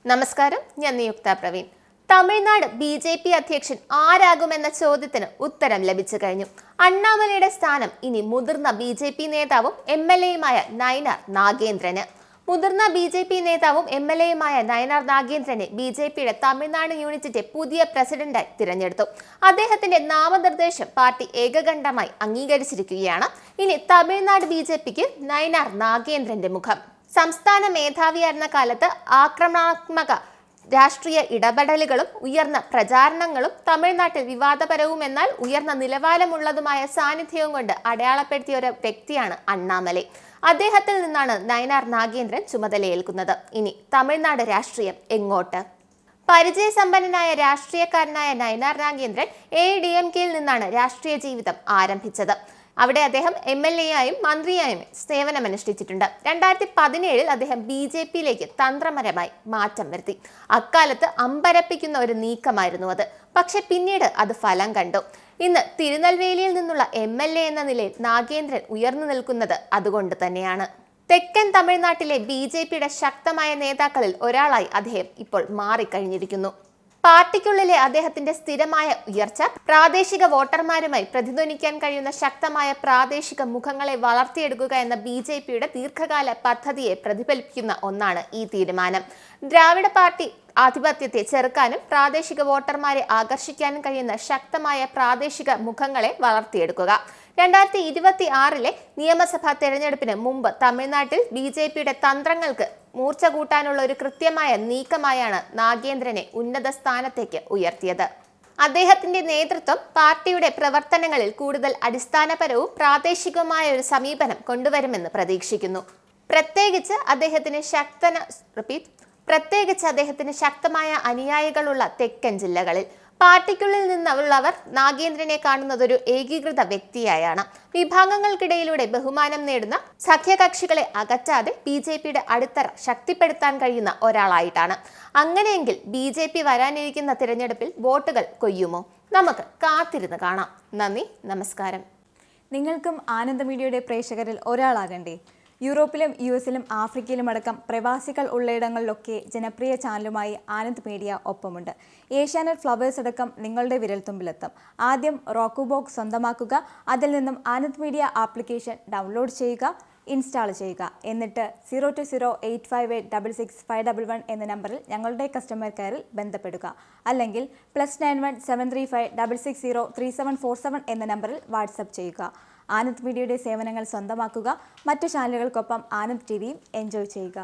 നമസ്കാരം, ഞാൻ നിയുക്ത പ്രവീൺ. തമിഴ്നാട് ബി.ജെ.പി. അധ്യക്ഷൻ ആരാകുമെന്ന ചോദ്യത്തിന് ഉത്തരം ലഭിച്ചു കഴിഞ്ഞു. അണ്ണാമലയുടെ സ്ഥാനം ഇനി മുതിർന്ന ബി.ജെ.പി. നേതാവും എം.എൽ.എയുമായ നയിനാർ നാഗേന്ദ്രന്. മുതിർന്ന ബി.ജെ.പി. നേതാവും എം.എൽ.എയുമായ നയിനാർ നാഗേന്ദ്രനെ ബി.ജെ.പിയുടെ തമിഴ്നാട് യൂണിറ്റിന്റെ പുതിയ പ്രസിഡന്റായി തിരഞ്ഞെടുത്തു. അദ്ദേഹത്തിന്റെ നാമനിർദ്ദേശം പാർട്ടി ഏകകണ്ഠമായി അംഗീകരിച്ചിരിക്കുകയാണ്. ഇനി തമിഴ്നാട് ബി.ജെ.പിക്ക് നയിനാർ നാഗേന്ദ്രന്റെ മുഖം. സംസ്ഥാന മേധാവിയായിരുന്ന കാലത്ത് ആക്രമണാത്മക രാഷ്ട്രീയ ഇടപെടലുകളും ഉയർന്ന പ്രചാരണങ്ങളും തമിഴ്നാട്ടിൽ വിവാദപരവുമെന്നാൽ ഉയർന്ന നിലവാരമുള്ളതുമായ സാന്നിധ്യവും കൊണ്ട് അടയാളപ്പെടുത്തിയ ഒരു വ്യക്തിയാണ് അണ്ണാമലൈ. അദ്ദേഹത്തിൽ നിന്നാണ് നയിനാർ നാഗേന്ദ്രൻ ചുമതലയേൽക്കുന്നത്. ഇനി തമിഴ്നാട് രാഷ്ട്രീയം എങ്ങോട്ട്? പരിചയസമ്പന്നനായ രാഷ്ട്രീയക്കാരനായ നയിനാർ നാഗേന്ദ്രൻ AIADMKയിൽ നിന്നാണ് രാഷ്ട്രീയ ജീവിതം ആരംഭിച്ചത്. അവിടെ അദ്ദേഹം MLA-ആയും മന്ത്രിയായും സേവനമനുഷ്ഠിച്ചിട്ടുണ്ട്. 2017 അദ്ദേഹം BJP-യിലേക്ക് തന്ത്രപരമായി മാറ്റം വരുത്തി. അക്കാലത്ത് അമ്പരപ്പിക്കുന്ന ഒരു നീക്കമായിരുന്നു അത്. പക്ഷെ പിന്നീട് അത് ഫലം കണ്ടു. ഇന്ന് തിരുനെൽവേലിയിൽ നിന്നുള്ള MLA എന്ന നിലയിൽ നാഗേന്ദ്രൻ ഉയർന്നു നിൽക്കുന്നത് അതുകൊണ്ട് തന്നെയാണ്. തെക്കൻ തമിഴ്നാട്ടിലെ BJP-യുടെ ശക്തമായ നേതാക്കളിൽ ഒരാളായി അദ്ദേഹം ഇപ്പോൾ മാറിക്കഴിഞ്ഞിരിക്കുന്നു. പാർട്ടിക്കുള്ളിലെ അദ്ദേഹത്തിന്റെ സ്ഥിരമായ ഉയർച്ച, പ്രാദേശിക വോട്ടർമാരുമായി പ്രതിധ്വനിക്കാൻ കഴിയുന്ന ശക്തമായ പ്രാദേശിക മുഖങ്ങളെ വളർത്തിയെടുക്കുക എന്ന BJP-യുടെ ദീർഘകാല പദ്ധതിയെ പ്രതിഫലിപ്പിക്കുന്ന ഒന്നാണ് ഈ തീരുമാനം. ദ്രാവിഡ പാർട്ടി ആധിപത്യത്തെ ചെറുക്കാനും പ്രാദേശിക വോട്ടർമാരെ ആകർഷിക്കാനും കഴിയുന്ന ശക്തമായ പ്രാദേശിക മുഖങ്ങളെ വളർത്തിയെടുക്കുക. 2026 നിയമസഭാ തെരഞ്ഞെടുപ്പിന് മുമ്പ് തമിഴ്നാട്ടിൽ BJP-യുടെ തന്ത്രങ്ങൾക്ക് മൂർച്ച കൂട്ടാനുള്ള ഒരു കൃത്യമായ നീക്കമായാണ് നാഗേന്ദ്രനെ ഉന്നത സ്ഥാനത്തേക്ക് ഉയർത്തിയത്. അദ്ദേഹത്തിന്റെ നേതൃത്വം പാർട്ടിയുടെ പ്രവർത്തനങ്ങളിൽ കൂടുതൽ അടിസ്ഥാനപരവും പ്രാദേശികവുമായ ഒരു സമീപനം കൊണ്ടുവരുമെന്ന് പ്രതീക്ഷിക്കുന്നു. പ്രത്യേകിച്ച് അദ്ദേഹത്തിന് ശക്തമായ അനുയായികളുള്ള തെക്കൻ ജില്ലകളിൽ. പാർട്ടിക്കുള്ളിൽ നിന്നുള്ളവർ നാഗേന്ദ്രനെ കാണുന്നത് ഒരു ഏകീകൃത വ്യക്തിയായാണ്. വിഭാഗങ്ങൾക്കിടയിലൂടെ ബഹുമാനം നേടുന്ന സഖ്യകക്ഷികളെ അകറ്റാതെ BJP-യുടെ അടിത്തറ ശക്തിപ്പെടുത്താൻ കഴിയുന്ന ഒരാളായിട്ടാണ്. അങ്ങനെയെങ്കിൽ BJP വരാനിരിക്കുന്ന തിരഞ്ഞെടുപ്പിൽ വോട്ടുകൾ കൊയ്യുമോ? നമുക്ക് കാത്തിരുന്ന് കാണാം. നന്ദി, നമസ്കാരം. നിങ്ങൾക്കും ആനന്ദ മീഡിയയുടെ പ്രേക്ഷകരിൽ ഒരാളാകണ്ടേ? യൂറോപ്പിലും US-ലും ആഫ്രിക്കയിലും അടക്കം പ്രവാസികൾ ഉള്ളയിടങ്ങളിലൊക്കെ ജനപ്രിയ ചാനലുമായി ആനന്ദ് മീഡിയ ഒപ്പമുണ്ട്. ഏഷ്യാനെറ്റ് ഫ്ലവേഴ്സ് അടക്കം നിങ്ങളുടെ വിരൽത്തുമ്പിലെത്തും. ആദ്യം റോക്കു ബോക്സ് സ്വന്തമാക്കുക. അതിൽ നിന്നും ആനന്ദ് മീഡിയ ആപ്ലിക്കേഷൻ ഡൗൺലോഡ് ചെയ്യുക, ഇൻസ്റ്റാൾ ചെയ്യുക. എന്നിട്ട് 02085866511 എന്ന നമ്പറിൽ ഞങ്ങളുടെ കസ്റ്റമർ കെയറിൽ ബന്ധപ്പെടുക. അല്ലെങ്കിൽ +91 735 660 3747 എന്ന നമ്പറിൽ വാട്സപ്പ് ചെയ്യുക. ആനന്ദ് മീഡിയയുടെ സേവനങ്ങൾ സ്വന്തമാക്കുക. മറ്റു ചാനലുകൾക്കൊപ്പം ആനന്ദ് TVയും എൻജോയ് ചെയ്യുക.